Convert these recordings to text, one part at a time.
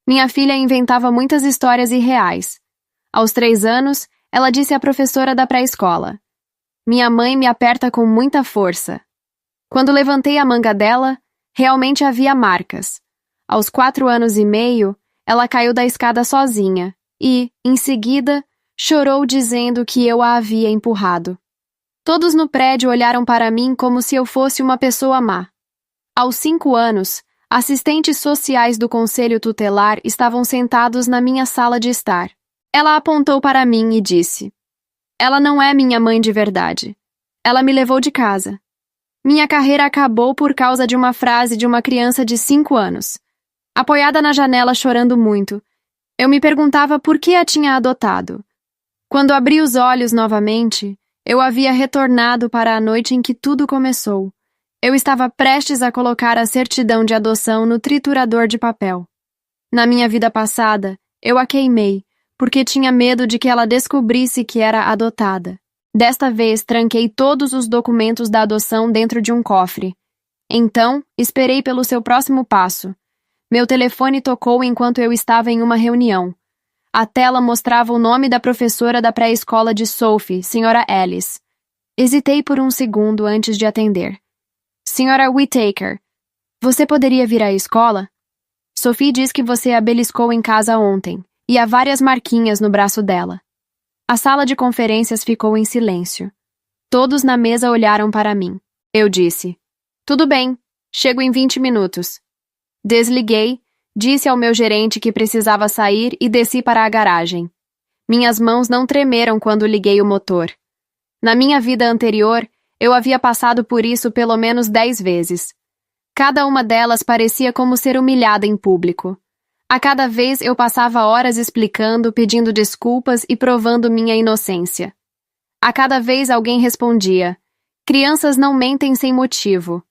Minha filha inventava muitas histórias irreais. Aos 3 anos, ela disse à professora da pré-escola: "Minha mãe me aperta com muita força." Quando levantei a manga dela, realmente havia marcas. Aos 4 anos e meio, ela caiu da escada sozinha e, em seguida, chorou dizendo que eu a havia empurrado. Todos no prédio olharam para mim como se eu fosse uma pessoa má. Aos 5 anos, assistentes sociais do conselho tutelar estavam sentados na minha sala de estar. Ela apontou para mim e disse: "Ela não é minha mãe de verdade. Ela me levou de casa." Minha carreira acabou por causa de uma frase de uma criança de 5 anos. Apoiada na janela chorando muito, eu me perguntava por que a tinha adotado. Quando abri os olhos novamente, eu havia retornado para a noite em que tudo começou. Eu estava prestes a colocar a certidão de adoção no triturador de papel. Na minha vida passada, eu a queimei, porque tinha medo de que ela descobrisse que era adotada. Desta vez, tranquei todos os documentos da adoção dentro de um cofre. Então, esperei pelo seu próximo passo. Meu telefone tocou enquanto eu estava em uma reunião. A tela mostrava o nome da professora da pré-escola de Sophie, Sra. Ellis. Hesitei por um segundo antes de atender. "Sra. Whittaker, você poderia vir à escola? Sophie diz que você a beliscou em casa ontem, e há várias marquinhas no braço dela." A sala de conferências ficou em silêncio. Todos na mesa olharam para mim. Eu disse: "Tudo bem, chego em 20 minutos." Desliguei, disse ao meu gerente que precisava sair e desci para a garagem. Minhas mãos não tremeram quando liguei o motor. Na minha vida anterior, eu havia passado por isso pelo menos 10 vezes. Cada uma delas parecia como ser humilhada em público. A cada vez eu passava horas explicando, pedindo desculpas e provando minha inocência. A cada vez alguém respondia: "Crianças não mentem sem motivo."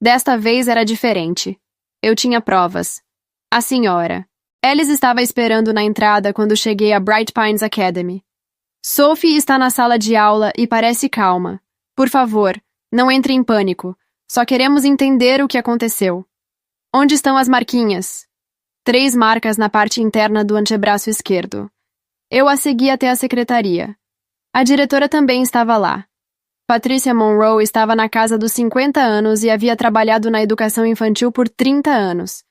Desta vez era diferente. Eu tinha provas. A senhora Ellis estava esperando na entrada quando cheguei a Bright Pines Academy. "Sophie está na sala de aula e parece calma. Por favor, não entre em pânico. Só queremos entender o que aconteceu." "Onde estão as marquinhas?" 3 marcas na parte interna do antebraço esquerdo. Eu a segui até a secretaria. A diretora também estava lá. Patricia Monroe estava na casa dos 50 anos e havia trabalhado na educação infantil por 30 anos.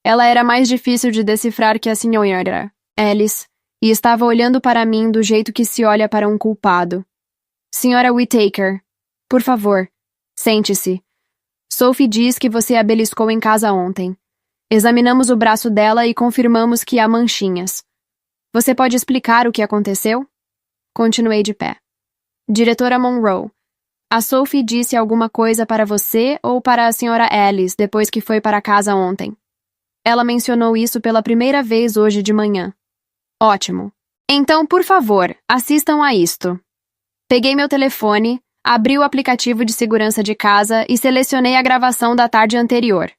Ela era mais difícil de decifrar que a senhora Ellis, e estava olhando para mim do jeito que se olha para um culpado. "Sra. Whittaker, por favor, sente-se. Sophie diz que você a beliscou em casa ontem. Examinamos o braço dela e confirmamos que há manchinhas. Você pode explicar o que aconteceu?" Continuei de pé. "Diretora Monroe, a Sophie disse alguma coisa para você ou para a Sra. Ellis depois que foi para casa ontem?" "Ela mencionou isso pela primeira vez hoje de manhã." "Ótimo. Então, por favor, assistam a isto." Peguei meu telefone, abri o aplicativo de segurança de casa e selecionei a gravação da tarde anterior.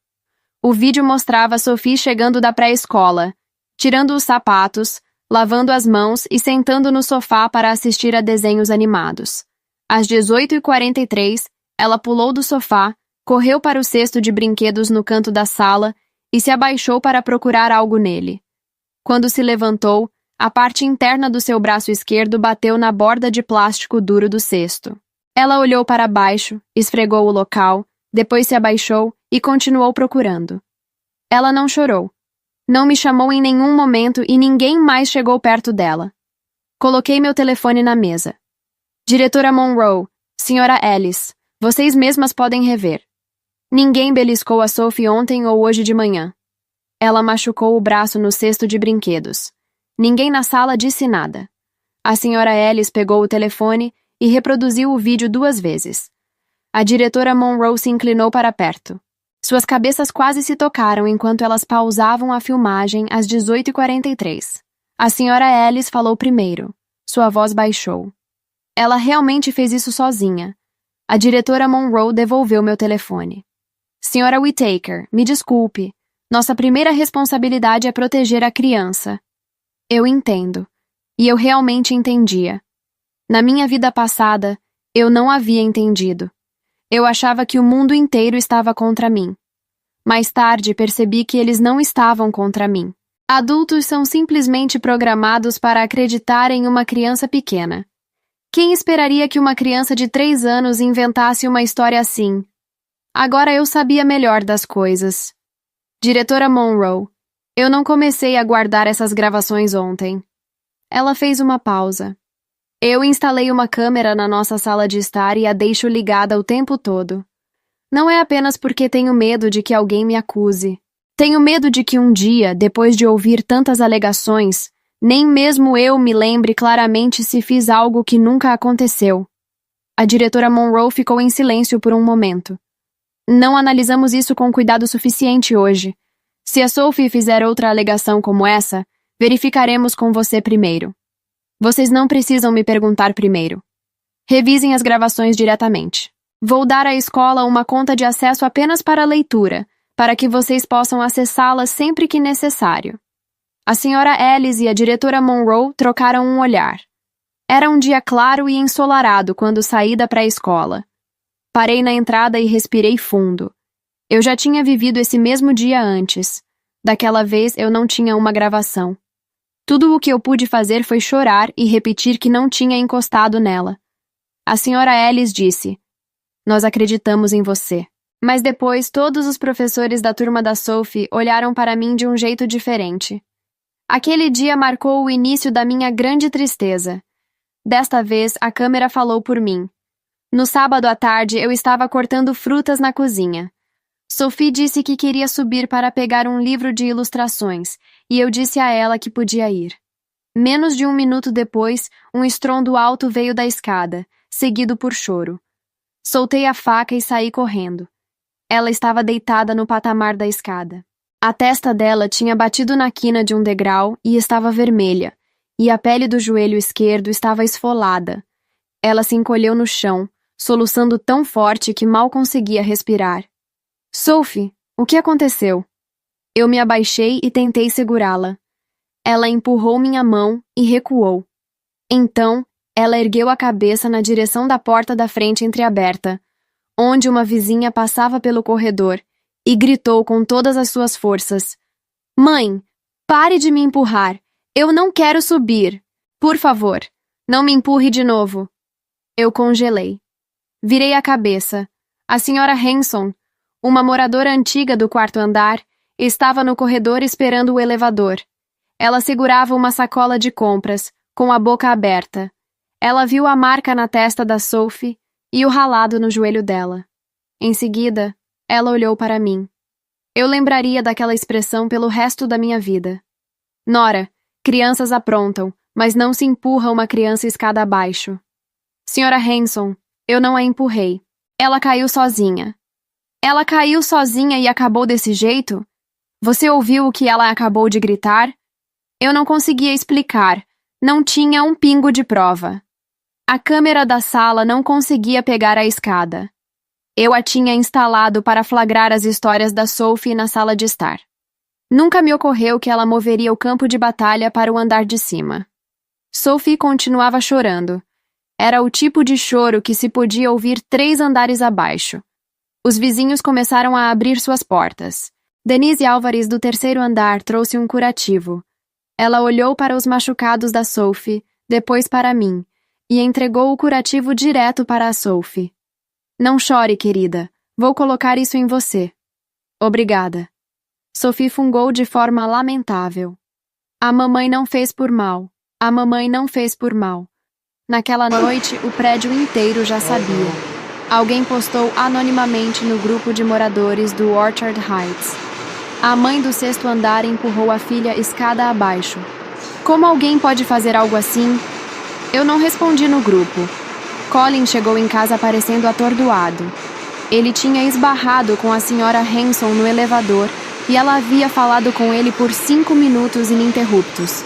O vídeo mostrava Sophie chegando da pré-escola, tirando os sapatos, lavando as mãos e sentando no sofá para assistir a desenhos animados. Às 18h43, ela pulou do sofá, correu para o cesto de brinquedos no canto da sala e se abaixou para procurar algo nele. Quando se levantou, a parte interna do seu braço esquerdo bateu na borda de plástico duro do cesto. Ela olhou para baixo, esfregou o local, depois se abaixou e continuou procurando. Ela não chorou. Não me chamou em nenhum momento e ninguém mais chegou perto dela. Coloquei meu telefone na mesa. "Diretora Monroe, Sra. Ellis, vocês mesmas podem rever. Ninguém beliscou a Sophie ontem ou hoje de manhã. Ela machucou o braço no cesto de brinquedos. Ninguém na sala disse nada." A Sra. Ellis pegou o telefone e reproduziu o vídeo 2 vezes. A diretora Monroe se inclinou para perto. Suas cabeças quase se tocaram enquanto elas pausavam a filmagem às 18h43. A Sra. Ellis falou primeiro. Sua voz baixou. Ela realmente fez isso sozinha. A diretora Monroe devolveu meu telefone. "Sra. Whittaker, me desculpe. Nossa primeira responsabilidade é proteger a criança." Eu entendo. E eu realmente entendia. Na minha vida passada, eu não havia entendido. Eu achava que o mundo inteiro estava contra mim. Mais tarde percebi que eles não estavam contra mim. Adultos são simplesmente programados para acreditar em uma criança pequena. Quem esperaria que uma criança de 3 anos inventasse uma história assim? Agora eu sabia melhor das coisas. Diretora Monroe, eu não comecei a guardar essas gravações ontem. Ela fez uma pausa. Eu instalei uma câmera na nossa sala de estar e a deixo ligada o tempo todo. Não é apenas porque tenho medo de que alguém me acuse. Tenho medo de que um dia, depois de ouvir tantas alegações, nem mesmo eu me lembre claramente se fiz algo que nunca aconteceu. A diretora Monroe ficou em silêncio por um momento. Não analisamos isso com cuidado suficiente hoje. Se a Sophie fizer outra alegação como essa, verificaremos com você primeiro. Vocês não precisam me perguntar primeiro. Revisem as gravações diretamente. Vou dar à escola uma conta de acesso apenas para leitura, para que vocês possam acessá-las sempre que necessário. A senhora Ellis e a diretora Monroe trocaram um olhar. Era um dia claro e ensolarado quando saí da pré-escola. Parei na entrada e respirei fundo. Eu já tinha vivido esse mesmo dia antes. Daquela vez eu não tinha uma gravação. Tudo o que eu pude fazer foi chorar e repetir que não tinha encostado nela. A senhora Ellis disse: "Nós acreditamos em você." Mas depois todos os professores da turma da Sophie olharam para mim de um jeito diferente. Aquele dia marcou o início da minha grande tristeza. Desta vez, a câmera falou por mim. No sábado à tarde, eu estava cortando frutas na cozinha. Sophie disse que queria subir para pegar um livro de ilustrações, e eu disse a ela que podia ir. Menos de um minuto depois, um estrondo alto veio da escada, seguido por choro. Soltei a faca e saí correndo. Ela estava deitada no patamar da escada. A testa dela tinha batido na quina de um degrau e estava vermelha, e a pele do joelho esquerdo estava esfolada. Ela se encolheu no chão, soluçando tão forte que mal conseguia respirar. "Sophie, o que aconteceu?" Eu me abaixei e tentei segurá-la. Ela empurrou minha mão e recuou. Então, ela ergueu a cabeça na direção da porta da frente entreaberta, onde uma vizinha passava pelo corredor, e gritou com todas as suas forças: "Mãe, pare de me empurrar! Eu não quero subir! Por favor, não me empurre de novo!" Eu congelei. Virei a cabeça. A senhora Hanson, uma moradora antiga do 4º andar, estava no corredor esperando o elevador. Ela segurava uma sacola de compras, com a boca aberta. Ela viu a marca na testa da Sophie e o ralado no joelho dela. Em seguida, ela olhou para mim. Eu lembraria daquela expressão pelo resto da minha vida. "Nora, crianças aprontam, mas não se empurra uma criança escada abaixo." "Senhora Hanson, eu não a empurrei. Ela caiu sozinha." "Ela caiu sozinha e acabou desse jeito? Você ouviu o que ela acabou de gritar?" Eu não conseguia explicar. Não tinha um pingo de prova. A câmera da sala não conseguia pegar a escada. Eu a tinha instalado para flagrar as histórias da Sophie na sala de estar. Nunca me ocorreu que ela moveria o campo de batalha para o andar de cima. Sophie continuava chorando. Era o tipo de choro que se podia ouvir 3 andares abaixo. Os vizinhos começaram a abrir suas portas. Denise Álvares, do 3º andar, trouxe um curativo. Ela olhou para os machucados da Sophie, depois para mim, e entregou o curativo direto para a Sophie. "Não chore, querida. Vou colocar isso em você." "Obrigada." Sophie fungou de forma lamentável. "A mamãe não fez por mal. A mamãe não fez por mal." Naquela noite, o prédio inteiro já sabia. Alguém postou anonimamente no grupo de moradores do Orchard Heights. A mãe do 6º andar empurrou a filha escada abaixo. Como alguém pode fazer algo assim? Eu não respondi no grupo. Colin chegou em casa parecendo atordoado. Ele tinha esbarrado com a senhora Hanson no elevador e ela havia falado com ele por 5 minutos ininterruptos.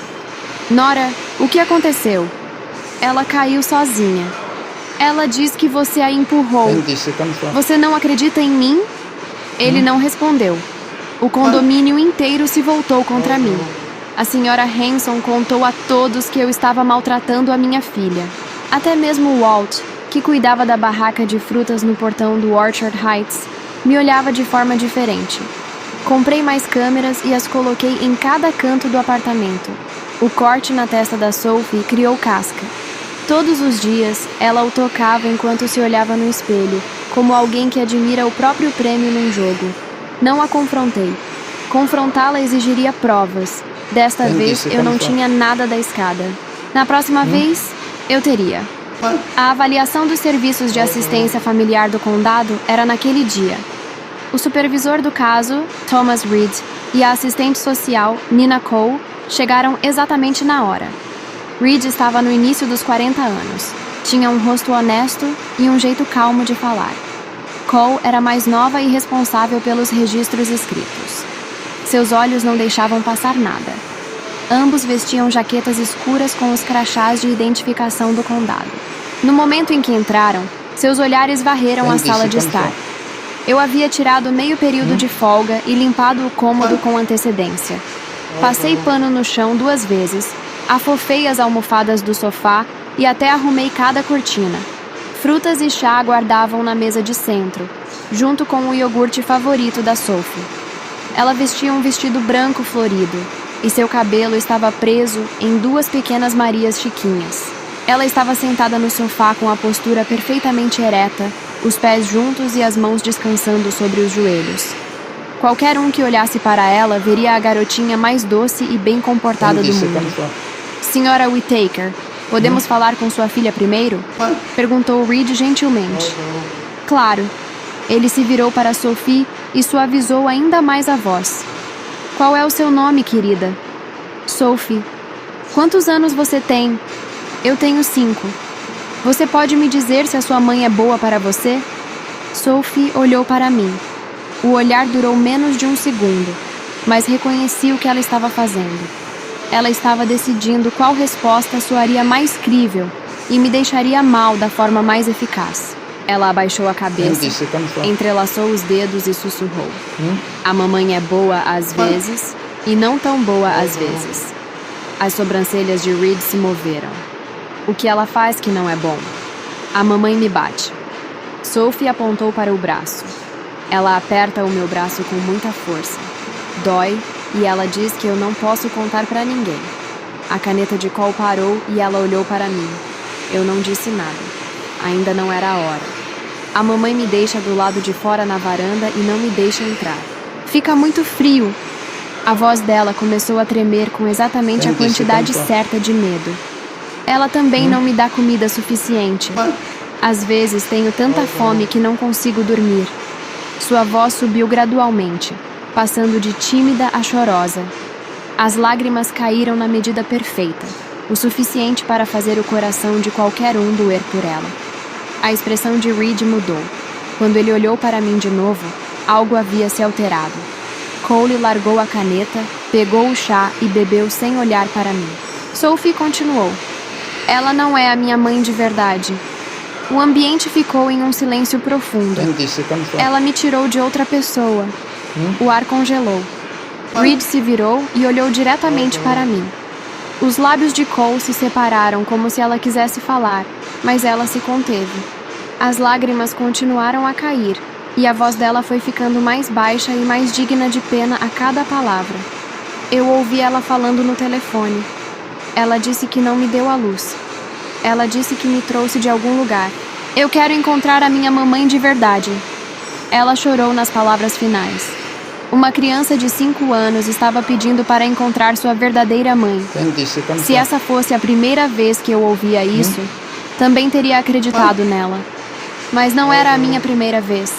"Nora, o que aconteceu?" "Ela caiu sozinha." "Ela diz que você a empurrou. Você não acredita em mim?" Ele não respondeu. O condomínio inteiro se voltou contra mim. A senhora Hanson contou a todos que eu estava maltratando a minha filha. Até mesmo Walt, que cuidava da barraca de frutas no portão do Orchard Heights, me olhava de forma diferente. Comprei mais câmeras e as coloquei em cada canto do apartamento. O corte na testa da Sophie criou casca. Todos os dias, ela o tocava enquanto se olhava no espelho, como alguém que admira o próprio prêmio num jogo. Não a confrontei. Confrontá-la exigiria provas. Desta vez, eu não tinha nada da escada. Na próxima vez, eu teria. A avaliação dos serviços de assistência familiar do condado era naquele dia. O supervisor do caso, Thomas Reed, e a assistente social, Nina Cole, chegaram exatamente na hora. Reed estava no início dos 40 anos. Tinha um rosto honesto e um jeito calmo de falar. Cole era mais nova e responsável pelos registros escritos. Seus olhos não deixavam passar nada. Ambos vestiam jaquetas escuras com os crachás de identificação do condado. No momento em que entraram, seus olhares varreram a sala de estar. Eu havia tirado meio período de folga e limpado o cômodo com antecedência. Passei pano no chão 2 vezes, afofei as almofadas do sofá e até arrumei cada cortina. Frutas e chá aguardavam na mesa de centro, junto com o iogurte favorito da Sophie. Ela vestia um vestido branco florido, e seu cabelo estava preso em 2 pequenas Marias chiquinhas. Ela estava sentada no sofá com a postura perfeitamente ereta, os pés juntos e as mãos descansando sobre os joelhos. Qualquer um que olhasse para ela veria a garotinha mais doce e bem comportada do mundo. Senhora Whittaker, podemos falar com sua filha primeiro? Perguntou Reed gentilmente. Claro. Ele se virou para Sophie e suavizou ainda mais a voz. Qual é o seu nome, querida? Sophie. Quantos anos você tem? Eu tenho 5. Você pode me dizer se a sua mãe é boa para você? Sophie olhou para mim. O olhar durou menos de 1 segundo, mas reconheci o que ela estava fazendo. Ela estava decidindo qual resposta soaria mais crível e me deixaria mal da forma mais eficaz. Ela abaixou a cabeça, entrelaçou os dedos e sussurrou. A mamãe é boa às vezes e não tão boa às vezes. As sobrancelhas de Reed se moveram. O que ela faz que não é bom? A mamãe me bate. Sophie apontou para o braço. Ela aperta o meu braço com muita força. Dói e ela diz que eu não posso contar para ninguém. A caneta de Cole parou e ela olhou para mim. Eu não disse nada. Ainda não era a hora. A mamãe me deixa do lado de fora na varanda e não me deixa entrar. Fica muito frio. A voz dela começou a tremer com exatamente a quantidade certa de medo. Ela também não me dá comida suficiente. Às vezes tenho tanta fome que não consigo dormir. Sua voz subiu gradualmente, passando de tímida a chorosa. As lágrimas caíram na medida perfeita, o suficiente para fazer o coração de qualquer um doer por ela. A expressão de Reed mudou. Quando ele olhou para mim de novo, algo havia se alterado. Cole largou a caneta, pegou o chá e bebeu sem olhar para mim. Sophie continuou. Ela não é a minha mãe de verdade. O ambiente ficou em um silêncio profundo. Ela me tirou de outra pessoa. O ar congelou. Reed se virou e olhou diretamente para mim. Os lábios de Cole se separaram como se ela quisesse falar, mas ela se conteve. As lágrimas continuaram a cair, e a voz dela foi ficando mais baixa e mais digna de pena a cada palavra. Eu ouvi ela falando no telefone. Ela disse que não me deu a luz. Ela disse que me trouxe de algum lugar. Eu quero encontrar a minha mamãe de verdade. Ela chorou nas palavras finais. Uma criança de 5 anos estava pedindo para encontrar sua verdadeira mãe. Se essa fosse a primeira vez que eu ouvia isso, também teria acreditado nela. Mas não era a minha primeira vez.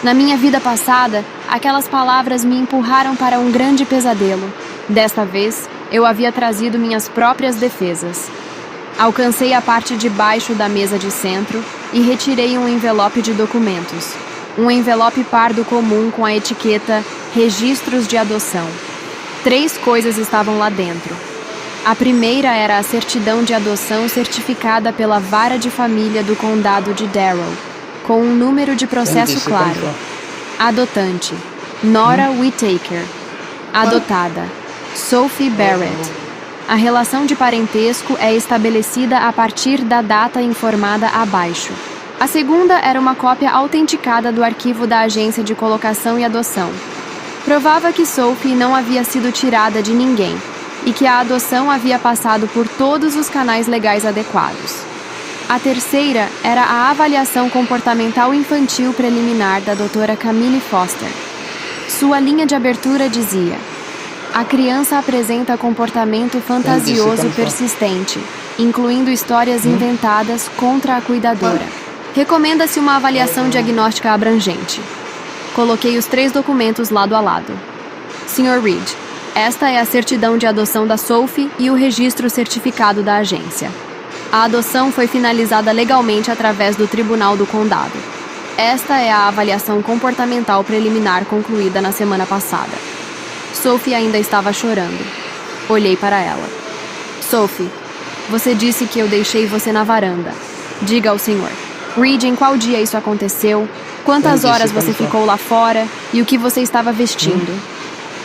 Na minha vida passada, aquelas palavras me empurraram para um grande pesadelo. Desta vez, eu havia trazido minhas próprias defesas. Alcancei a parte de baixo da mesa de centro e retirei um envelope de documentos. Um envelope pardo comum com a etiqueta Registros de Adoção. 3 coisas estavam lá dentro. A primeira era a certidão de adoção certificada pela Vara de Família do Condado de Darrow, com um número de processo claro. Adotante: Nora Whittaker. Adotada: Sophie Barrett. A relação de parentesco é estabelecida a partir da data informada abaixo. A segunda era uma cópia autenticada do arquivo da Agência de Colocação e Adoção. Provava que Sophie não havia sido tirada de ninguém e que a adoção havia passado por todos os canais legais adequados. A terceira era a avaliação comportamental infantil preliminar da doutora Camille Foster. Sua linha de abertura dizia: a criança apresenta comportamento fantasioso persistente, incluindo histórias inventadas contra a cuidadora. Recomenda-se uma avaliação diagnóstica abrangente. Coloquei os 3 documentos lado a lado. Sr. Reed, esta é a certidão de adoção da Sophie e o registro certificado da agência. A adoção foi finalizada legalmente através do Tribunal do Condado. Esta é a avaliação comportamental preliminar concluída na semana passada. Sophie ainda estava chorando. Olhei para ela. Sophie, você disse que eu deixei você na varanda. Diga ao senhor. Reed, em qual dia isso aconteceu? Quantas horas você ficou lá fora? E o que você estava vestindo?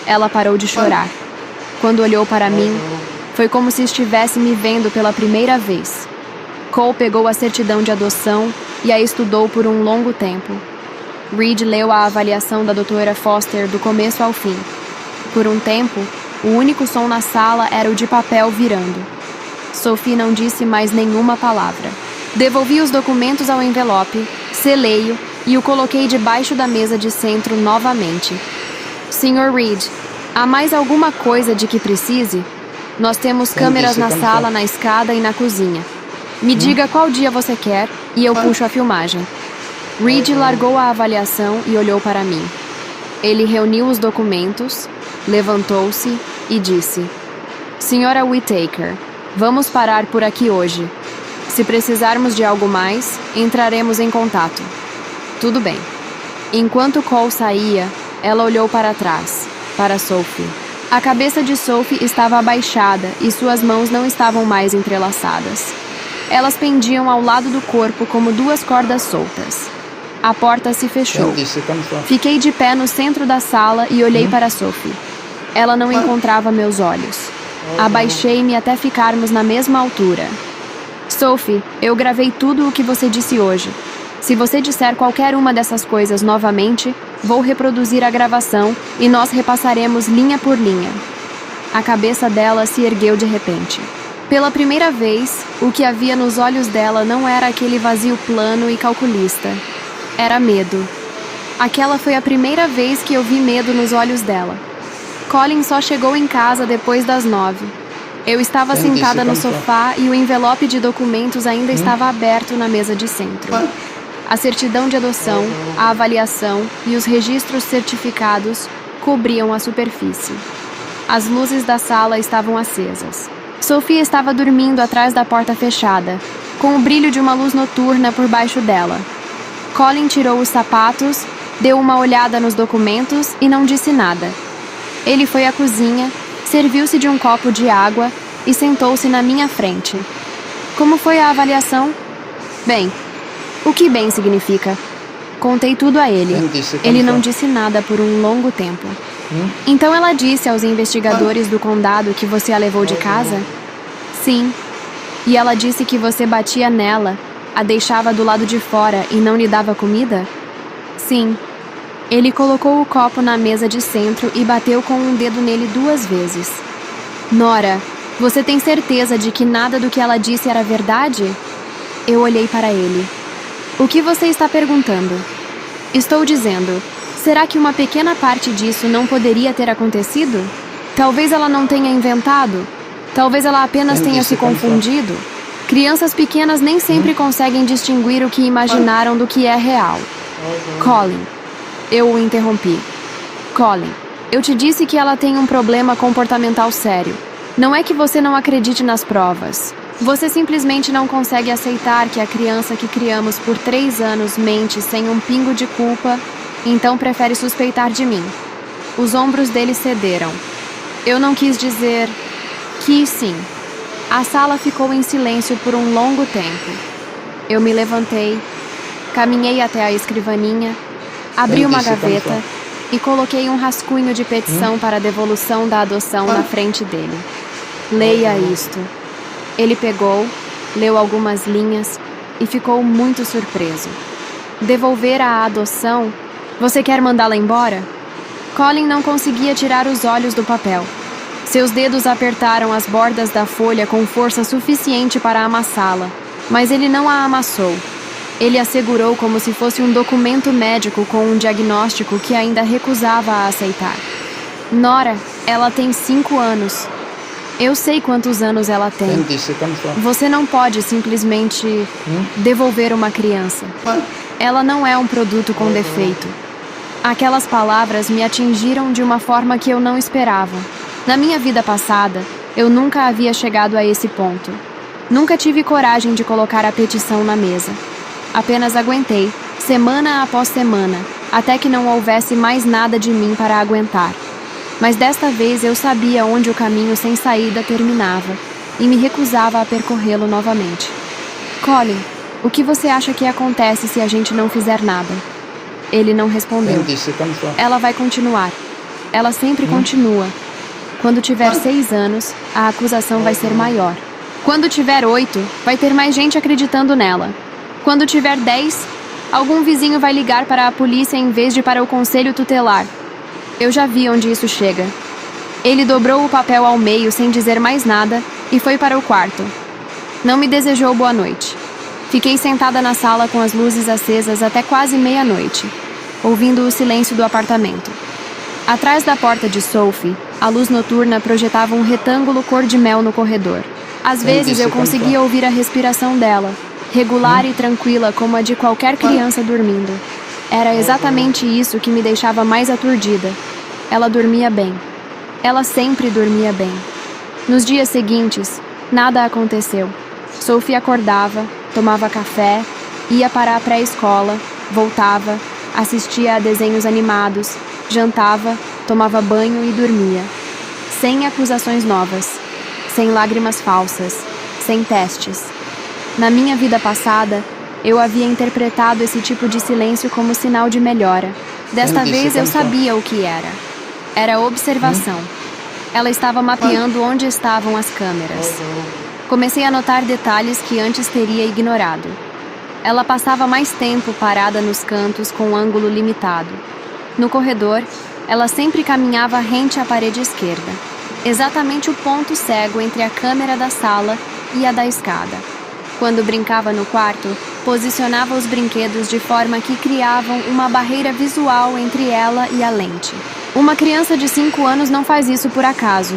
Ela parou de chorar. Quando olhou para mim, foi como se estivesse me vendo pela primeira vez. Cole pegou a certidão de adoção e a estudou por um longo tempo. Reed leu a avaliação da doutora Foster do começo ao fim. Por um tempo, o único som na sala era o de papel virando. Sophie não disse mais nenhuma palavra. Devolvi os documentos ao envelope, selei-o e o coloquei debaixo da mesa de centro novamente. Sr. Reed, há mais alguma coisa de que precise? Nós temos câmeras na sala, na escada e na cozinha. Me diga qual dia você quer e eu puxo a filmagem. Reed largou a avaliação e olhou para mim. Ele reuniu os documentos, levantou-se e disse: Senhora Whittaker, vamos parar por aqui hoje. Se precisarmos de algo mais, entraremos em contato. Tudo bem. Enquanto Cole saía, ela olhou para trás, para Sophie. A cabeça de Sophie estava abaixada e suas mãos não estavam mais entrelaçadas. Elas pendiam ao lado do corpo como 2 cordas soltas. A porta se fechou. Fiquei de pé no centro da sala e olhei para Sophie. Ela não encontrava meus olhos. Abaixei-me até ficarmos na mesma altura. Sophie, eu gravei tudo o que você disse hoje. Se você disser qualquer uma dessas coisas novamente, vou reproduzir a gravação e nós repassaremos linha por linha. A cabeça dela se ergueu de repente. Pela primeira vez, o que havia nos olhos dela não era aquele vazio plano e calculista. Era medo. Aquela foi a primeira vez que eu vi medo nos olhos dela. Colin só chegou em casa depois das 9. Eu estava sentada no sofá e o envelope de documentos ainda estava aberto na mesa de centro. A certidão de adoção, a avaliação e os registros certificados cobriam a superfície. As luzes da sala estavam acesas. Sophie estava dormindo atrás da porta fechada, com o brilho de uma luz noturna por baixo dela. Colin tirou os sapatos, deu uma olhada nos documentos e não disse nada. Ele foi à cozinha, serviu-se de um copo de água e sentou-se na minha frente. Como foi a avaliação? Bem. O que bem significa? Contei tudo a ele. Ele não disse nada por um longo tempo. Então ela disse aos investigadores do condado que você a levou de casa? Sim. E ela disse que você batia nela, a deixava do lado de fora e não lhe dava comida? Sim. Ele colocou o copo na mesa de centro e bateu com um dedo nele 2 vezes. Nora, você tem certeza de que nada do que ela disse era verdade? Eu olhei para ele. O que você está perguntando? Estou dizendo, será que uma pequena parte disso não poderia ter acontecido? Talvez ela não tenha inventado. Talvez ela apenas tenha se confundido. Crianças pequenas nem sempre conseguem distinguir o que imaginaram do que é real. Colin. Eu o interrompi. Colin, eu te disse que ela tem um problema comportamental sério. Não é que você não acredite nas provas. Você simplesmente não consegue aceitar que a criança que criamos por 3 anos mente sem um pingo de culpa, então prefere suspeitar de mim. Os ombros dele cederam. Eu não quis dizer... Quis sim. A sala ficou em silêncio por um longo tempo. Eu me levantei, caminhei até a escrivaninha, abri uma gaveta e coloquei um rascunho de petição para a devolução da adoção na frente dele. Leia isto. Ele pegou, leu algumas linhas e ficou muito surpreso. Devolver a adoção? Você quer mandá-la embora? Colin não conseguia tirar os olhos do papel. Seus dedos apertaram as bordas da folha com força suficiente para amassá-la, mas ele não a amassou. Ele a segurou como se fosse um documento médico com um diagnóstico que ainda recusava a aceitar. Nora, ela tem 5 anos. Eu sei quantos anos ela tem. Você não pode simplesmente devolver uma criança. Ela não é um produto com defeito. Aquelas palavras me atingiram de uma forma que eu não esperava. Na minha vida passada, eu nunca havia chegado a esse ponto. Nunca tive coragem de colocar a petição na mesa. Apenas aguentei, semana após semana, até que não houvesse mais nada de mim para aguentar. Mas desta vez eu sabia onde o caminho sem saída terminava e me recusava a percorrê-lo novamente. Colin, o que você acha que acontece se a gente não fizer nada? Ele não respondeu. Ela vai continuar. Ela sempre continua. Quando tiver 6 anos, a acusação vai ser maior. Quando tiver 8, vai ter mais gente acreditando nela. Quando tiver 10, algum vizinho vai ligar para a polícia em vez de para o conselho tutelar. Eu já vi onde isso chega. Ele dobrou o papel ao meio sem dizer mais nada e foi para o quarto. Não me desejou boa noite. Fiquei sentada na sala com as luzes acesas até quase meia-noite, ouvindo o silêncio do apartamento. Atrás da porta de Sophie, a luz noturna projetava um retângulo cor-de-mel no corredor. Às vezes eu conseguia ouvir a respiração dela, regular e tranquila como a de qualquer criança dormindo. Era exatamente isso que me deixava mais aturdida. Ela dormia bem. Ela sempre dormia bem. Nos dias seguintes, nada aconteceu. Sophie acordava, tomava café, ia para a pré-escola, voltava, assistia a desenhos animados, jantava, tomava banho e dormia. Sem acusações novas, sem lágrimas falsas, sem testes. Na minha vida passada, eu havia interpretado esse tipo de silêncio como sinal de melhora. Desta vez eu sabia o que era. Era observação. Ela estava mapeando onde estavam as câmeras. Comecei a notar detalhes que antes teria ignorado. Ela passava mais tempo parada nos cantos com um ângulo limitado. No corredor, ela sempre caminhava rente à parede esquerda, exatamente o ponto cego entre a câmera da sala e a da escada. Quando brincava no quarto, posicionava os brinquedos de forma que criavam uma barreira visual entre ela e a lente. Uma criança de 5 anos não faz isso por acaso.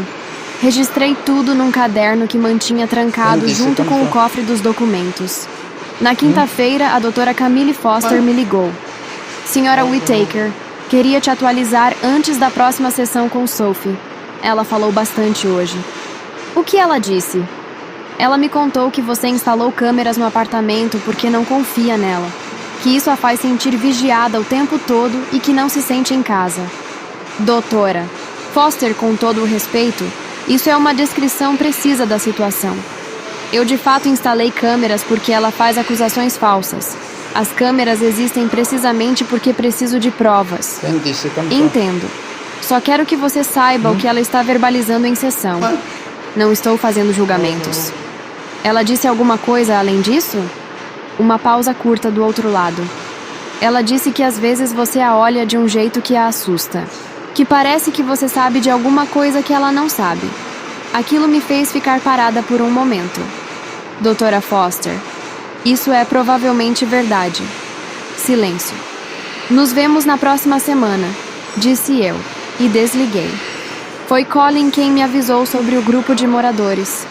Registrei tudo num caderno que mantinha trancado junto com o cofre dos documentos. Na quinta-feira, a doutora Camille Foster me ligou. Senhora Whittaker, queria te atualizar antes da próxima sessão com Sophie. Ela falou bastante hoje. O que ela disse? Ela me contou que você instalou câmeras no apartamento porque não confia nela, que isso a faz sentir vigiada o tempo todo e que não se sente em casa. Doutora, Foster, com todo o respeito, isso é uma descrição precisa da situação. Eu de fato instalei câmeras porque ela faz acusações falsas. As câmeras existem precisamente porque preciso de provas. Entendo. Só quero que você saiba o que ela está verbalizando em sessão. Não estou fazendo julgamentos. Ela disse alguma coisa além disso? Uma pausa curta do outro lado. Ela disse que às vezes você a olha de um jeito que a assusta. Que parece que você sabe de alguma coisa que ela não sabe. Aquilo me fez ficar parada por um momento. Doutora Foster, isso é provavelmente verdade. Silêncio. Nos vemos na próxima semana, disse eu, e desliguei. Foi Colin quem me avisou sobre o grupo de moradores.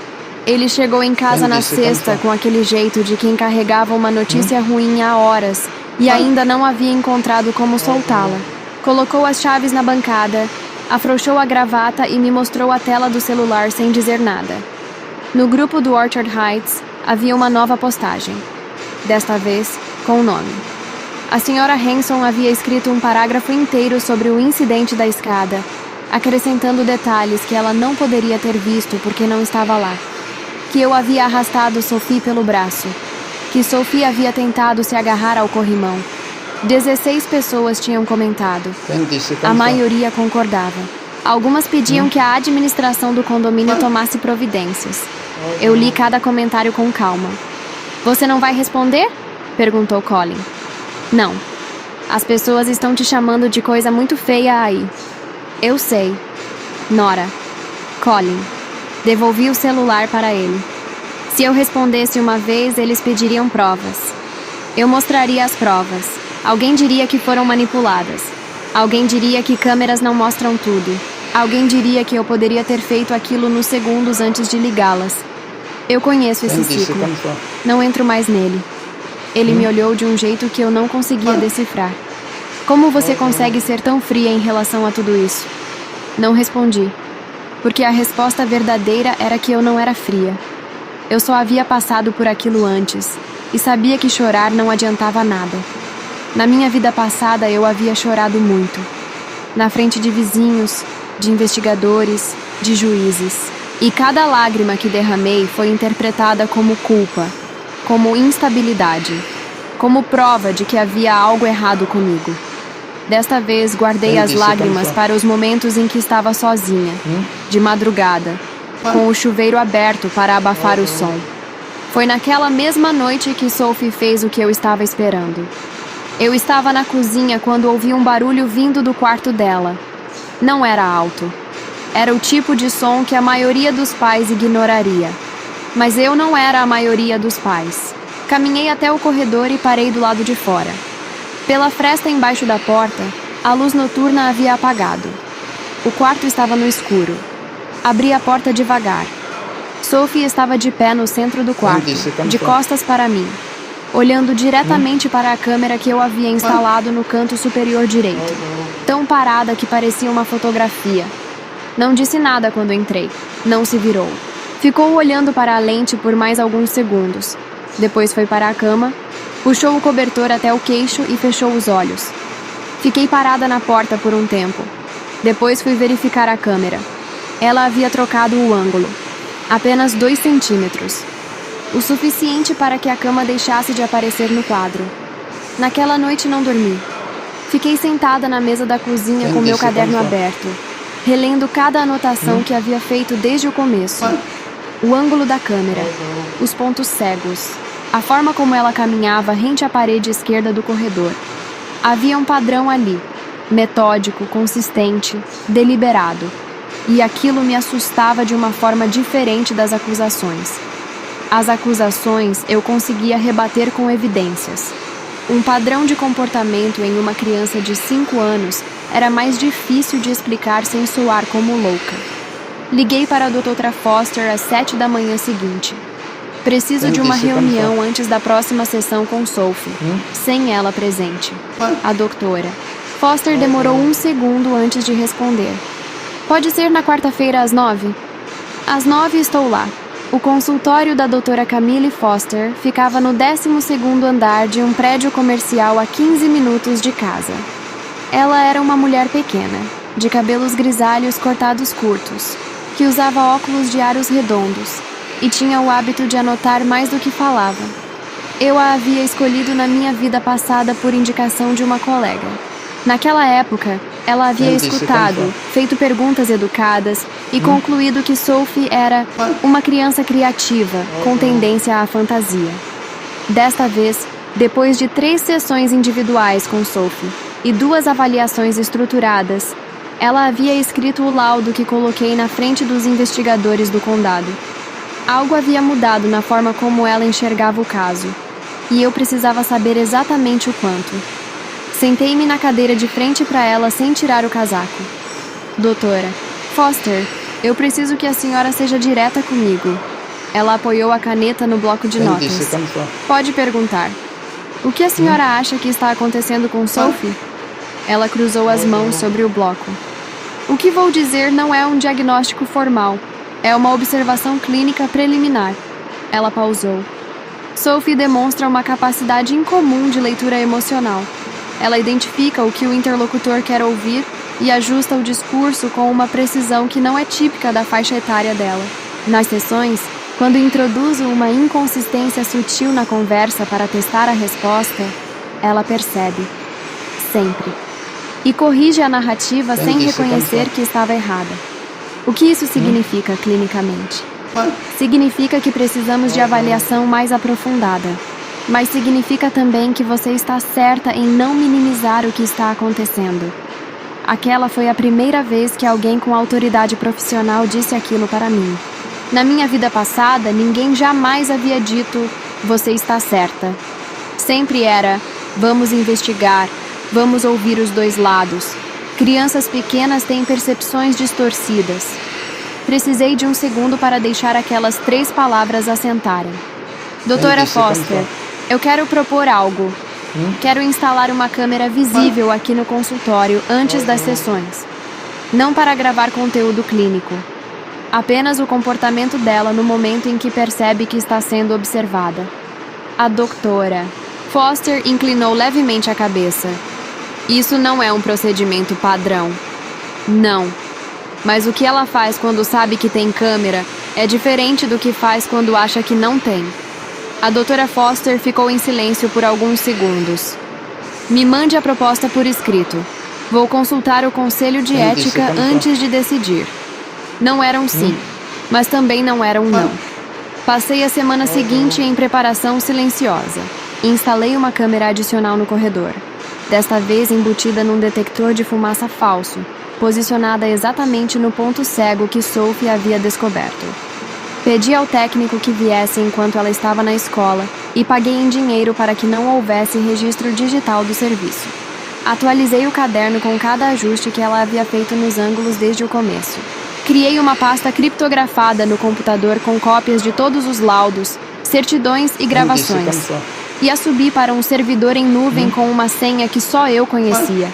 Ele chegou em casa na sexta com aquele jeito de quem carregava uma notícia ruim há horas e ainda não havia encontrado como soltá-la. Colocou as chaves na bancada, afrouxou a gravata e me mostrou a tela do celular sem dizer nada. No grupo do Orchard Heights havia uma nova postagem. Desta vez, com o nome. A senhora Hanson havia escrito um parágrafo inteiro sobre o incidente da escada, acrescentando detalhes que ela não poderia ter visto porque não estava lá. Que eu havia arrastado Sophie pelo braço. Que Sophie havia tentado se agarrar ao corrimão. 16 pessoas tinham comentado. A maioria concordava. Algumas pediam que a administração do condomínio tomasse providências. Eu li cada comentário com calma. Você não vai responder? Perguntou Colin. Não. As pessoas estão te chamando de coisa muito feia aí. Eu sei. Nora. Colin. Devolvi o celular para ele. Se eu respondesse uma vez, eles pediriam provas. Eu mostraria as provas. Alguém diria que foram manipuladas. Alguém diria que câmeras não mostram tudo. Alguém diria que eu poderia ter feito aquilo nos segundos antes de ligá-las. Eu conheço esse ciclo. Não entro mais nele. Ele me olhou de um jeito que eu não conseguia decifrar. Como você consegue ser tão fria em relação a tudo isso? Não respondi. Porque a resposta verdadeira era que eu não era fria. Eu só havia passado por aquilo antes e sabia que chorar não adiantava nada. Na minha vida passada eu havia chorado muito. Na frente de vizinhos, de investigadores, de juízes. E cada lágrima que derramei foi interpretada como culpa, como instabilidade, como prova de que havia algo errado comigo. Desta vez guardei as lágrimas para os momentos em que estava sozinha, de madrugada, com o chuveiro aberto para abafar o som. Foi naquela mesma noite que Sophie fez o que eu estava esperando. Eu estava na cozinha quando ouvi um barulho vindo do quarto dela. Não era alto. Era o tipo de som que a maioria dos pais ignoraria. Mas eu não era a maioria dos pais. Caminhei até o corredor e parei do lado de fora. Pela fresta embaixo da porta, a luz noturna havia apagado. O quarto estava no escuro. Abri a porta devagar. Sophie estava de pé no centro do quarto, de costas para mim, olhando diretamente para a câmera que eu havia instalado no canto superior direito, tão parada que parecia uma fotografia. Não disse nada quando entrei. Não se virou. Ficou olhando para a lente por mais alguns segundos. Depois foi para a cama, puxou o cobertor até o queixo e fechou os olhos. Fiquei parada na porta por um tempo. Depois fui verificar a câmera. Ela havia trocado o ângulo. Apenas 2 centímetros. O suficiente para que a cama deixasse de aparecer no quadro. Naquela noite não dormi. Fiquei sentada na mesa da cozinha com meu caderno aberto, relendo cada anotação que havia feito desde o começo. O ângulo da câmera, os pontos cegos, a forma como ela caminhava rente à parede esquerda do corredor. Havia um padrão ali, metódico, consistente, deliberado. E aquilo me assustava de uma forma diferente das acusações. As acusações eu conseguia rebater com evidências. Um padrão de comportamento em uma criança de 5 anos era mais difícil de explicar sem soar como louca. Liguei para a doutora Foster às 7 da manhã seguinte. Preciso de uma reunião antes da próxima sessão com Sophie, sem ela presente. A doutora Foster demorou um segundo antes de responder. Pode ser na quarta-feira às 9? Às 9 estou lá. O consultório da doutora Camille Foster ficava no 12º andar de um prédio comercial a 15 minutos de casa. Ela era uma mulher pequena, de cabelos grisalhos cortados curtos, que usava óculos de aros redondos e tinha o hábito de anotar mais do que falava. Eu a havia escolhido na minha vida passada por indicação de uma colega. Naquela época, ela havia escutado, feito perguntas educadas e concluído que Sophie era uma criança criativa, com tendência à fantasia. Desta vez, depois de 3 sessões individuais com Sophie e 2 avaliações estruturadas, ela havia escrito o laudo que coloquei na frente dos investigadores do condado. Algo havia mudado na forma como ela enxergava o caso, e eu precisava saber exatamente o quanto. Sentei-me na cadeira de frente para ela sem tirar o casaco. Doutora Foster, eu preciso que a senhora seja direta comigo. Ela apoiou a caneta no bloco de notas. Pode perguntar. O que a senhora acha que está acontecendo com Sophie? Ela cruzou as mãos sobre o bloco. O que vou dizer não é um diagnóstico formal. É uma observação clínica preliminar. Ela pausou. Sophie demonstra uma capacidade incomum de leitura emocional. Ela identifica o que o interlocutor quer ouvir e ajusta o discurso com uma precisão que não é típica da faixa etária dela. Nas sessões, quando introduzo uma inconsistência sutil na conversa para testar a resposta, ela percebe. Sempre. E corrige a narrativa sem reconhecer que estava errada. O que isso significa clinicamente? Significa que precisamos de avaliação mais aprofundada. Mas significa também que você está certa em não minimizar o que está acontecendo. Aquela foi a primeira vez que alguém com autoridade profissional disse aquilo para mim. Na minha vida passada, ninguém jamais havia dito, você está certa. Sempre era, vamos investigar, vamos ouvir os dois lados. Crianças pequenas têm percepções distorcidas. Precisei de um segundo para deixar aquelas 3 palavras assentarem. Doutora Foster, eu quero propor algo. Quero instalar uma câmera visível aqui no consultório antes das sessões. Não para gravar conteúdo clínico. Apenas o comportamento dela no momento em que percebe que está sendo observada. A doutora Foster inclinou levemente a cabeça. Isso não é um procedimento padrão. Não. Mas o que ela faz quando sabe que tem câmera é diferente do que faz quando acha que não tem. A doutora Foster ficou em silêncio por alguns segundos. Me mande a proposta por escrito. Vou consultar o conselho de ética antes de decidir. Não era um sim, mas também não era um não. Passei a semana seguinte em preparação silenciosa. Instalei uma câmera adicional no corredor. Desta vez embutida num detector de fumaça falso, posicionada exatamente no ponto cego que Sophie havia descoberto. Pedi ao técnico que viesse enquanto ela estava na escola e paguei em dinheiro para que não houvesse registro digital do serviço. Atualizei o caderno com cada ajuste que ela havia feito nos ângulos desde o começo. Criei uma pasta criptografada no computador com cópias de todos os laudos, certidões e gravações. E a subi para um servidor em nuvem com uma senha que só eu conhecia.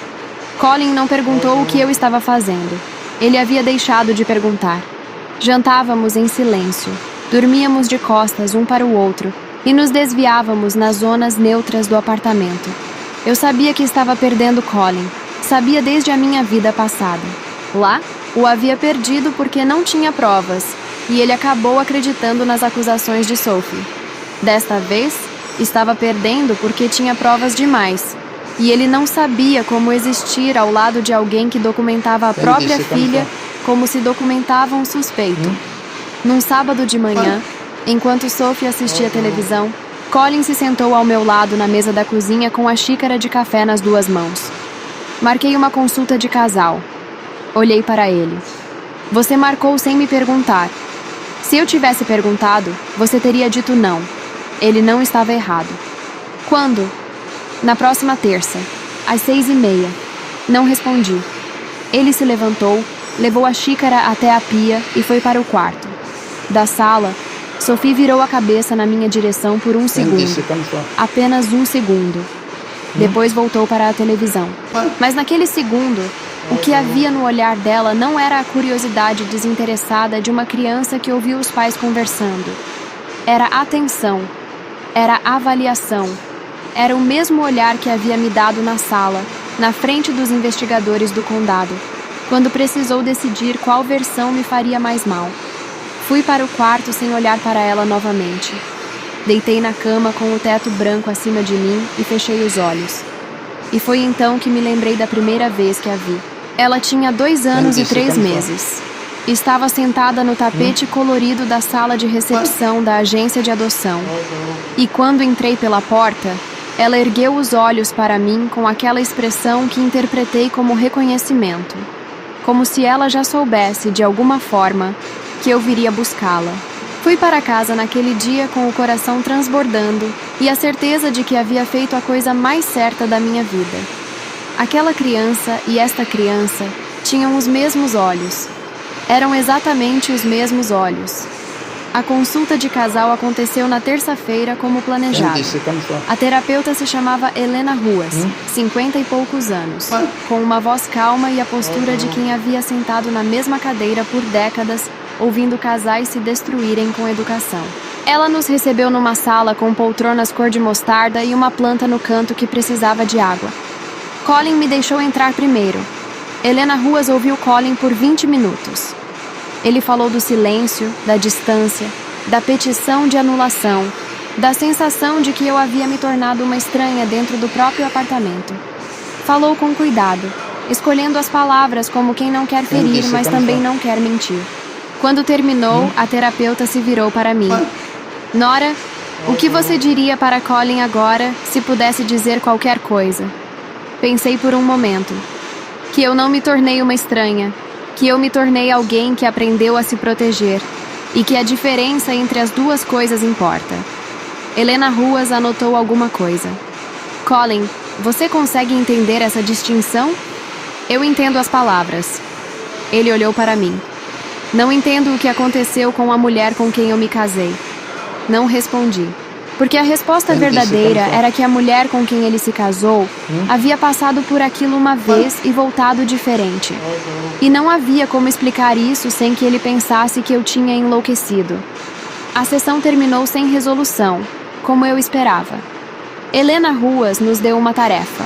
Colin não perguntou o que eu estava fazendo. Ele havia deixado de perguntar. Jantávamos em silêncio, dormíamos de costas um para o outro e nos desviávamos nas zonas neutras do apartamento. Eu sabia que estava perdendo Colin, sabia desde a minha vida passada. Lá, o havia perdido porque não tinha provas, e ele acabou acreditando nas acusações de Sophie. Desta vez, estava perdendo porque tinha provas demais, e ele não sabia como existir ao lado de alguém que documentava a própria filha como se documentava um suspeito. Num sábado de manhã, enquanto Sophie assistia televisão, Colin se sentou ao meu lado na mesa da cozinha com a xícara de café nas 2 mãos. Marquei uma consulta de casal. Olhei para ele. Você marcou sem me perguntar. Se eu tivesse perguntado, você teria dito não. Ele não estava errado. Quando? Na próxima terça, às 6h30. Não respondi. Ele se levantou, levou a xícara até a pia e foi para o quarto. Da sala, Sophie virou a cabeça na minha direção por 1 segundo. Apenas 1 segundo. Depois voltou para a televisão. Mas naquele segundo, o que havia no olhar dela não era a curiosidade desinteressada de uma criança que ouviu os pais conversando. Era atenção. Era avaliação. Era o mesmo olhar que havia me dado na sala, na frente dos investigadores do condado, quando precisou decidir qual versão me faria mais mal. Fui para o quarto sem olhar para ela novamente. Deitei na cama com o teto branco acima de mim e fechei os olhos. E foi então que me lembrei da primeira vez que a vi. Ela tinha 2 anos e 3 meses. Estava sentada no tapete colorido da sala de recepção da agência de adoção. E quando entrei pela porta, ela ergueu os olhos para mim com aquela expressão que interpretei como reconhecimento. Como se ela já soubesse, de alguma forma, que eu viria buscá-la. Fui para casa naquele dia com o coração transbordando e a certeza de que havia feito a coisa mais certa da minha vida. Aquela criança e esta criança tinham os mesmos olhos. Eram exatamente os mesmos olhos. A consulta de casal aconteceu na terça-feira como planejado. A terapeuta se chamava Helena Ruas, 50 e poucos anos, com uma voz calma e a postura de quem havia sentado na mesma cadeira por décadas, ouvindo casais se destruírem com educação. Ela nos recebeu numa sala com poltronas cor de mostarda e uma planta no canto que precisava de água. Colin me deixou entrar primeiro. Helena Ruas ouviu Colin por 20 minutos. Ele falou do silêncio, da distância, da petição de anulação, da sensação de que eu havia me tornado uma estranha dentro do próprio apartamento. Falou com cuidado, escolhendo as palavras como quem não quer ferir, mas também não quer mentir. Quando terminou, a terapeuta se virou para mim. Nora, o que você diria para Colin agora, se pudesse dizer qualquer coisa? Pensei por um momento. Que eu não me tornei uma estranha, que eu me tornei alguém que aprendeu a se proteger e que a diferença entre as duas coisas importa. Helena Ruas anotou alguma coisa. Colin, você consegue entender essa distinção? Eu entendo as palavras. Ele olhou para mim. Não entendo o que aconteceu com a mulher com quem eu me casei. Não respondi. Porque a resposta verdadeira era que a mulher com quem ele se casou havia passado por aquilo uma vez e voltado diferente. E não havia como explicar isso sem que ele pensasse que eu tinha enlouquecido. A sessão terminou sem resolução, como eu esperava. Helena Ruas nos deu uma tarefa: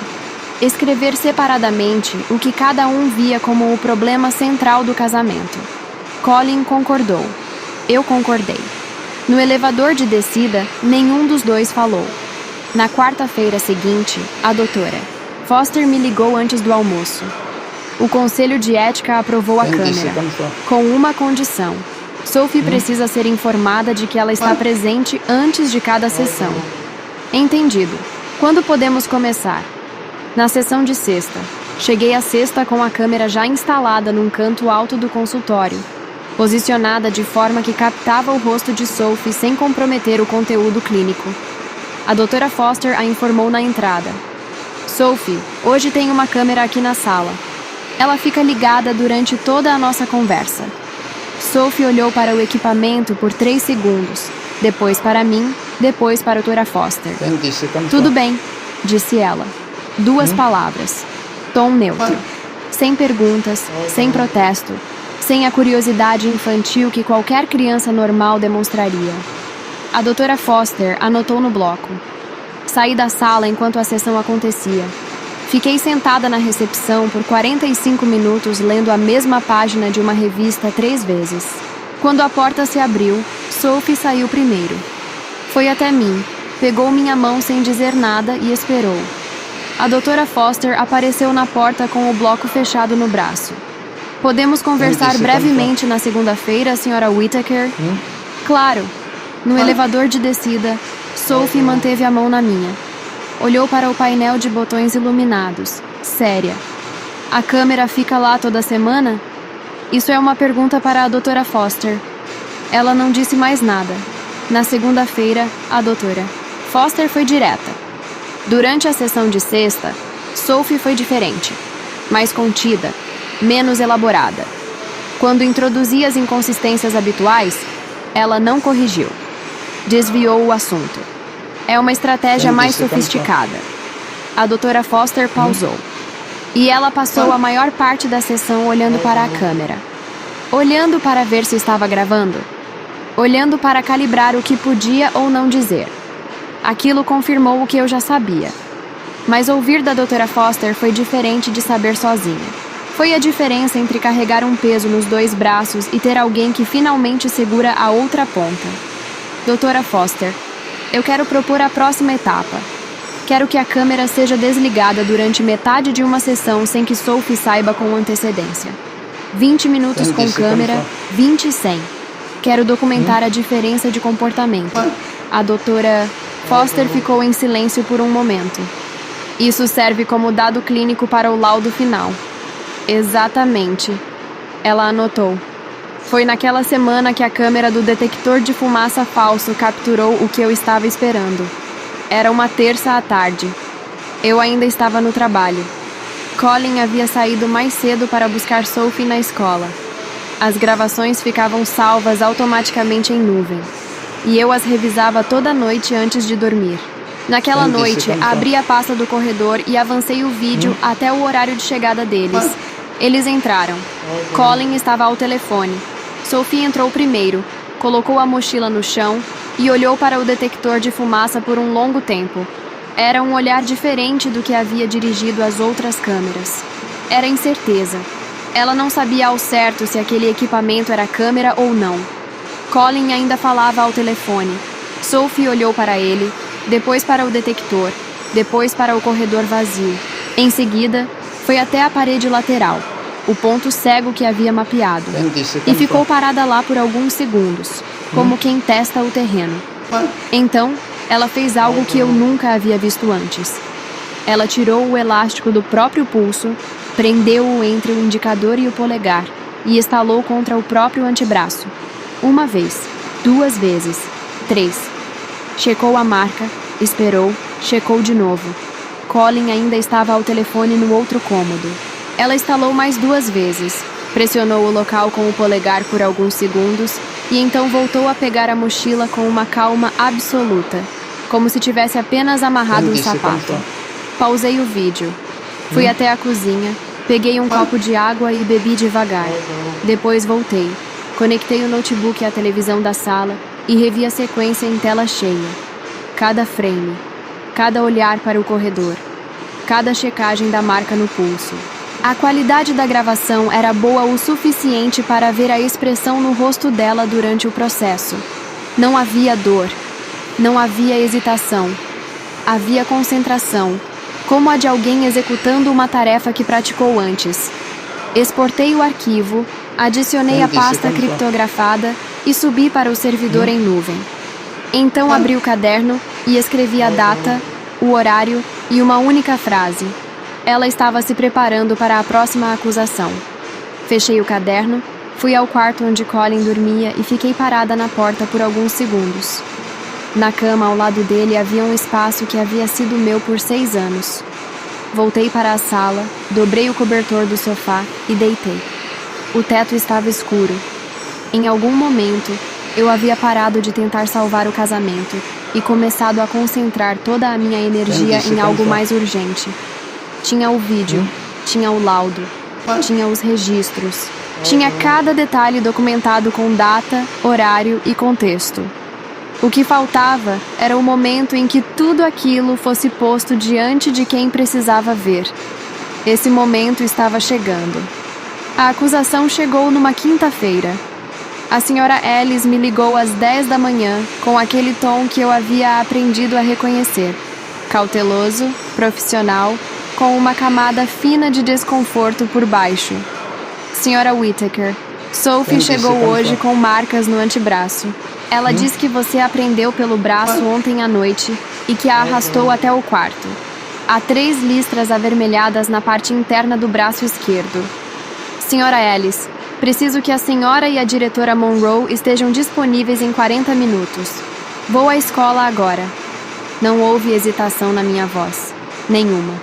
escrever separadamente o que cada um via como o problema central do casamento. Colin concordou. Eu concordei. No elevador de descida, nenhum dos dois falou. Na quarta-feira seguinte, a doutora Foster me ligou antes do almoço. O Conselho de Ética aprovou a câmera, com uma condição. Sophie precisa ser informada de que ela está presente antes de cada sessão. Entendido. Quando podemos começar? Na sessão de sexta. Cheguei à sexta com a câmera já instalada num canto alto do consultório, posicionada de forma que captava o rosto de Sophie sem comprometer o conteúdo clínico. A doutora Foster a informou na entrada. Sophie, hoje tem uma câmera aqui na sala. Ela fica ligada durante toda a nossa conversa. Sophie olhou para o equipamento por 3 segundos, depois para mim, depois para a doutora Foster. Tudo bem, disse ela. 2 palavras. Tom neutro. Sem perguntas, sem protesto, sem a curiosidade infantil que qualquer criança normal demonstraria. A doutora Foster anotou no bloco. Saí da sala enquanto a sessão acontecia. Fiquei sentada na recepção por 45 minutos lendo a mesma página de uma revista 3 vezes. Quando a porta se abriu, Sophie saiu primeiro. Foi até mim, pegou minha mão sem dizer nada e esperou. A doutora Foster apareceu na porta com o bloco fechado no braço. Podemos conversar brevemente na segunda-feira, Sra. Whittaker? Claro. No elevador de descida, Sophie manteve a mão na minha. Olhou para o painel de botões iluminados, séria. A câmera fica lá toda semana? Isso é uma pergunta para a doutora Foster. Ela não disse mais nada. Na segunda-feira, a doutora Foster foi direta. Durante a sessão de sexta, Sophie foi diferente, mais contida, menos elaborada. Quando introduzi as inconsistências habituais, ela não corrigiu. Desviou o assunto. É uma estratégia mais sofisticada. A doutora Foster pausou. E ela passou a maior parte da sessão olhando para a câmera. Olhando para ver se estava gravando. Olhando para calibrar o que podia ou não dizer. Aquilo confirmou o que eu já sabia. Mas ouvir da doutora Foster foi diferente de saber sozinha. Foi a diferença entre carregar um peso nos 2 braços e ter alguém que finalmente segura a outra ponta. Doutora Foster, eu quero propor a próxima etapa. Quero que a câmera seja desligada durante metade de uma sessão sem que Sophie saiba com antecedência. 20 minutos com câmera, 20 sem. Quero documentar a diferença de comportamento. A doutora Foster ficou em silêncio por um momento. Isso serve como dado clínico para o laudo final. Exatamente. Ela anotou. Foi naquela semana que a câmera do detector de fumaça falso capturou o que eu estava esperando. Era uma terça à tarde. Eu ainda estava no trabalho. Colin havia saído mais cedo para buscar Sophie na escola. As gravações ficavam salvas automaticamente em nuvem. E eu as revisava toda noite antes de dormir. Naquela noite, abri a pasta do corredor e avancei o vídeo até o horário de chegada deles. Eles entraram. Colin estava ao telefone. Sophie entrou primeiro, colocou a mochila no chão e olhou para o detector de fumaça por um longo tempo. Era um olhar diferente do que havia dirigido às outras câmeras. Era incerteza. Ela não sabia ao certo se aquele equipamento era câmera ou não. Colin ainda falava ao telefone. Sophie olhou para ele, depois para o detector, depois para o corredor vazio. Em seguida, foi até a parede lateral, o ponto cego que havia mapeado, e ficou parada lá por alguns segundos, como quem testa o terreno. Então, ela fez algo que eu nunca havia visto antes. Ela tirou o elástico do próprio pulso, Prendeu-o entre o indicador e o polegar e estalou contra o próprio antebraço. 1 vez, 2 vezes, 3. Checou a marca, esperou, checou de novo. Colin ainda estava ao telefone no outro cômodo. Ela estalou mais 2 vezes, pressionou o local com o polegar por alguns segundos e então voltou a pegar a mochila com uma calma absoluta, como se tivesse apenas amarrado um sapato. Pausei o vídeo. Fui até a cozinha, peguei um copo de água e bebi devagar. Depois voltei. Conectei o notebook à televisão da sala e revi a sequência em tela cheia. Cada frame, cada olhar para o corredor, cada checagem da marca no pulso. A qualidade da gravação era boa o suficiente para ver a expressão no rosto dela durante o processo. Não havia dor, não havia hesitação. Havia concentração, como a de alguém executando uma tarefa que praticou antes. Exportei o arquivo, adicionei a pasta criptografada e subi para o servidor em nuvem. Então abri o caderno e escrevi a data, o horário e uma única frase. Ela estava se preparando para a próxima acusação. Fechei o caderno, fui ao quarto onde Colin dormia e fiquei parada na porta por alguns segundos. Na cama ao lado dele havia um espaço que havia sido meu por 6 anos. Voltei para a sala, dobrei o cobertor do sofá e deitei. O teto estava escuro. Em algum momento, eu havia parado de tentar salvar o casamento e começado a concentrar toda a minha energia em algo mais urgente. Tinha o vídeo, tinha o laudo, tinha os registros, tinha cada detalhe documentado com data, horário e contexto. O que faltava era o momento em que tudo aquilo fosse posto diante de quem precisava ver. Esse momento estava chegando. A acusação chegou numa quinta-feira. A senhora Ellis me ligou às 10 da manhã com aquele tom que eu havia aprendido a reconhecer. Cauteloso, profissional, com uma camada fina de desconforto por baixo. Senhora Whittaker, Sophie chegou hoje com marcas no antebraço. Ela diz que você a prendeu pelo braço ontem à noite e que a arrastou até o quarto. Há 3 listras avermelhadas na parte interna do braço esquerdo. Senhora Ellis, preciso que a senhora e a diretora Monroe estejam disponíveis em 40 minutos. Vou à escola agora. Não houve hesitação na minha voz. Nenhuma.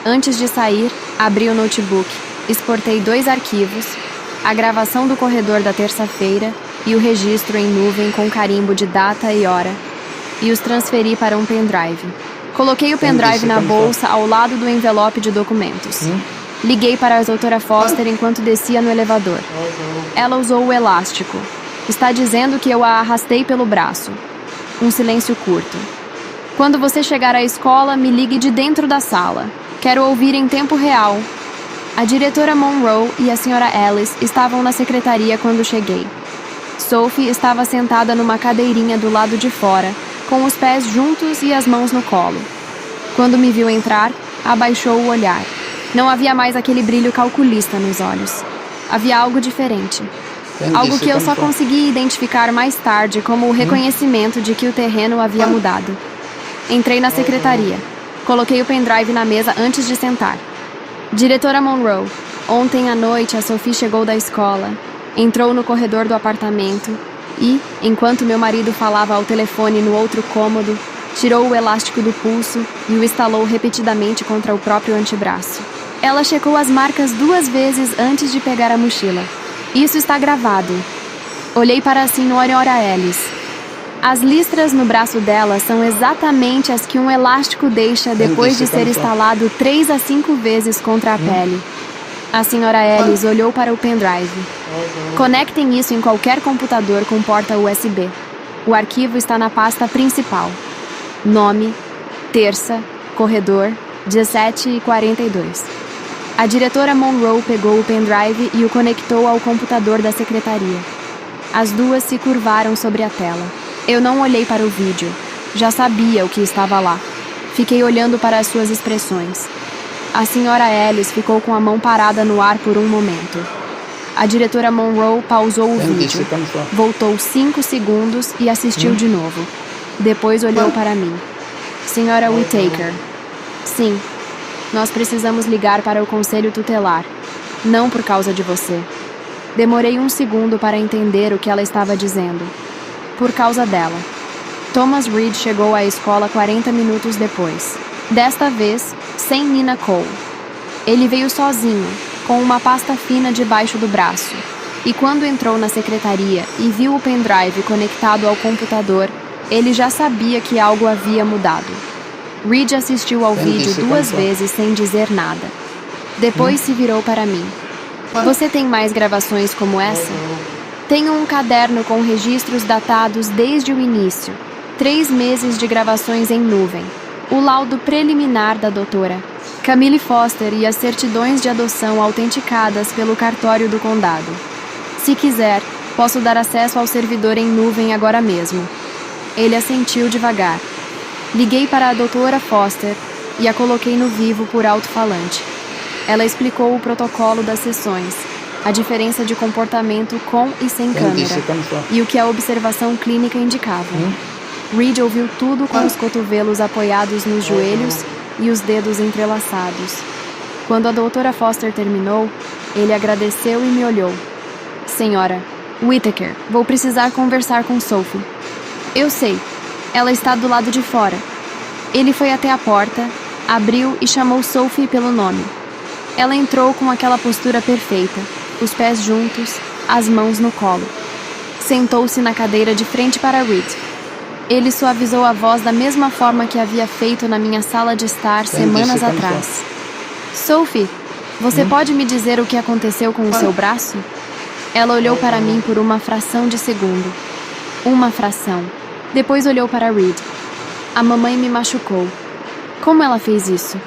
Antes de sair, abri o notebook, exportei 2 arquivos, a gravação do corredor da terça-feira e o registro em nuvem com carimbo de data e hora, e os transferi para um pendrive. Coloquei o pendrive na bolsa ao lado do envelope de documentos. Liguei para a doutora Foster enquanto descia no elevador. Ela usou o elástico. Está dizendo que eu a arrastei pelo braço. Um silêncio curto. Quando você chegar à escola, me ligue de dentro da sala. Quero ouvir em tempo real. A diretora Monroe e a senhora Ellis estavam na secretaria quando cheguei. Sophie estava sentada numa cadeirinha do lado de fora, com os pés juntos e as mãos no colo. Quando me viu entrar, abaixou o olhar. Não havia mais aquele brilho calculista nos olhos. Havia algo diferente. Algo que eu só consegui identificar mais tarde como o reconhecimento de que o terreno havia mudado. Entrei na secretaria. Coloquei o pendrive na mesa antes de sentar. Diretora Monroe, ontem à noite a Sophie chegou da escola, entrou no corredor do apartamento e, enquanto meu marido falava ao telefone no outro cômodo, tirou o elástico do pulso e o estalou repetidamente contra o próprio antebraço. Ela checou as marcas 2 vezes antes de pegar a mochila. Isso está gravado. Olhei para a senhora Ellis. As listras no braço dela são exatamente as que um elástico deixa depois de ser estalado 3 a 5 vezes contra a pele. A senhora Ellis olhou para o pendrive. Conectem isso em qualquer computador com porta USB. O arquivo está na pasta principal. Nome, terça, corredor, 17h42. A diretora Monroe pegou o pendrive e o conectou ao computador da secretaria. As duas se curvaram sobre a tela. Eu não olhei para o vídeo. Já sabia o que estava lá. Fiquei olhando para as suas expressões. A senhora Ellis ficou com a mão parada no ar por um momento. A diretora Monroe pausou o vídeo, voltou 5 segundos e assistiu de novo. Depois olhou para mim. Senhora Whittaker. Sim. Nós precisamos ligar para o conselho tutelar. Não por causa de você. Demorei um segundo para entender o que ela estava dizendo. Por causa dela. Thomas Reed chegou à escola 40 minutos depois. Desta vez, sem Nina Cole. Ele veio sozinho, com uma pasta fina debaixo do braço. E quando entrou na secretaria e viu o pendrive conectado ao computador, ele já sabia que algo havia mudado. Reed assistiu ao vídeo 2 vezes sem dizer nada. Depois se virou para mim. Você tem mais gravações como essa? Tenho um caderno com registros datados desde o início. 3 meses de gravações em nuvem. O laudo preliminar da doutora Camille Foster e as certidões de adoção autenticadas pelo cartório do condado. Se quiser, posso dar acesso ao servidor em nuvem agora mesmo. Ele assentiu devagar. Liguei para a doutora Foster e a coloquei no vivo por alto-falante. Ela explicou o protocolo das sessões, a diferença de comportamento com e sem câmera, e o que a observação clínica indicava. Reed ouviu tudo com os cotovelos apoiados nos joelhos e os dedos entrelaçados. Quando a doutora Foster terminou, ele agradeceu e me olhou. Senhora Whittaker, vou precisar conversar com Sophie. Eu sei. Ela está do lado de fora. Ele foi até a porta, abriu e chamou Sophie pelo nome. Ela entrou com aquela postura perfeita, os pés juntos, as mãos no colo. Sentou-se na cadeira de frente para Reed. Ele suavizou a voz da mesma forma que havia feito na minha sala de estar semanas atrás. Sophie, você pode me dizer o que aconteceu com o seu braço? Ela olhou para mim por uma fração de segundo. Uma fração. Depois olhou para Reed. A mamãe me machucou. Como ela fez isso?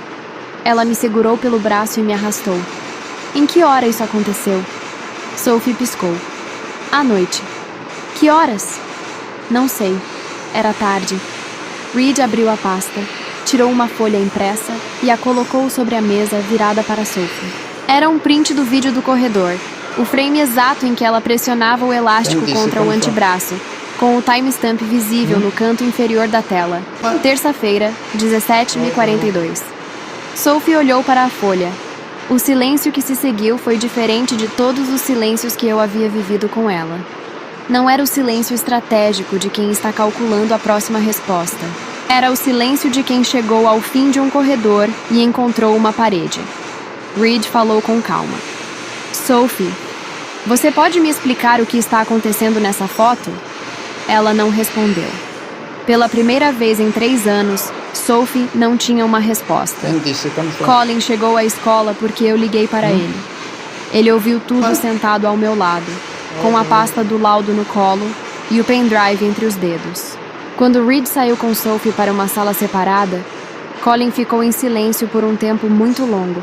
Ela me segurou pelo braço e me arrastou. Em que hora isso aconteceu? Sophie piscou. À noite. Que horas? Não sei. Era tarde. Reed abriu a pasta, tirou uma folha impressa e a colocou sobre a mesa virada para Sophie. Era um print do vídeo do corredor, o frame exato em que ela pressionava o elástico contra o antebraço, com o timestamp visível no canto inferior da tela. Terça-feira, 17h42. Sophie olhou para a folha. O silêncio que se seguiu foi diferente de todos os silêncios que eu havia vivido com ela. Não era o silêncio estratégico de quem está calculando a próxima resposta. Era o silêncio de quem chegou ao fim de um corredor e encontrou uma parede. Reed falou com calma. Sophie, você pode me explicar o que está acontecendo nessa foto? Ela não respondeu. Pela primeira vez em 3 anos, Sophie não tinha uma resposta. Colin chegou à escola porque eu liguei para ele. Ele ouviu tudo sentado ao meu lado, com a pasta do laudo no colo e o pendrive entre os dedos. Quando Reed saiu com Sophie para uma sala separada, Colin ficou em silêncio por um tempo muito longo.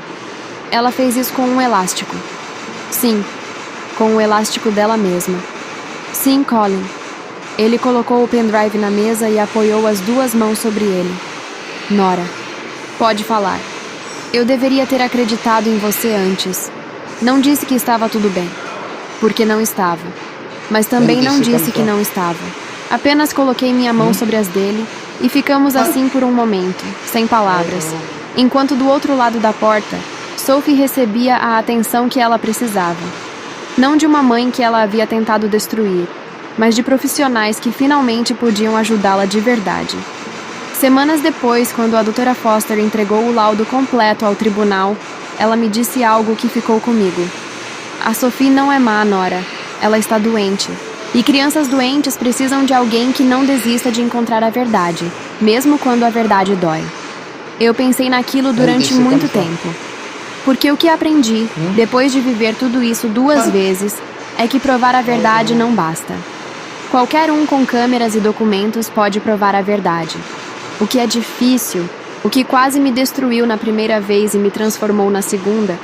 Ela fez isso com um elástico. Sim, com o elástico dela mesma. Sim, Colin. Ele colocou o pendrive na mesa e apoiou as 2 mãos sobre ele. Nora, pode falar. Eu deveria ter acreditado em você antes. Não disse que estava tudo bem. Porque não estava. Mas também não disse que não estava. Apenas coloquei minha mão sobre as dele e ficamos assim por um momento, sem palavras. Enquanto do outro lado da porta, Sophie recebia a atenção que ela precisava. Não de uma mãe que ela havia tentado destruir, mas de profissionais que finalmente podiam ajudá-la de verdade. Semanas depois, quando a doutora Foster entregou o laudo completo ao tribunal, ela me disse algo que ficou comigo. A Sophie não é má, Nora. Ela está doente. E crianças doentes precisam de alguém que não desista de encontrar a verdade, mesmo quando a verdade dói. Eu pensei naquilo durante muito tempo. Porque o que aprendi, depois de viver tudo isso 2 vezes, é que provar a verdade não basta. Qualquer um com câmeras e documentos pode provar a verdade. O que é difícil, o que quase me destruiu na primeira vez e me transformou na segunda,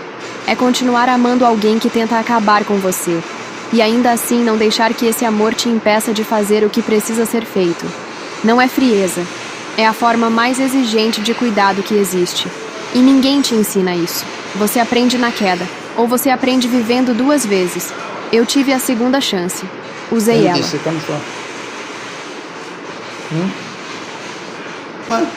é continuar amando alguém que tenta acabar com você, e ainda assim não deixar que esse amor te impeça de fazer o que precisa ser feito. Não é frieza, é a forma mais exigente de cuidado que existe. E ninguém te ensina isso. Você aprende na queda, ou você aprende vivendo 2 vezes. Eu tive a segunda chance. Usei ela. What?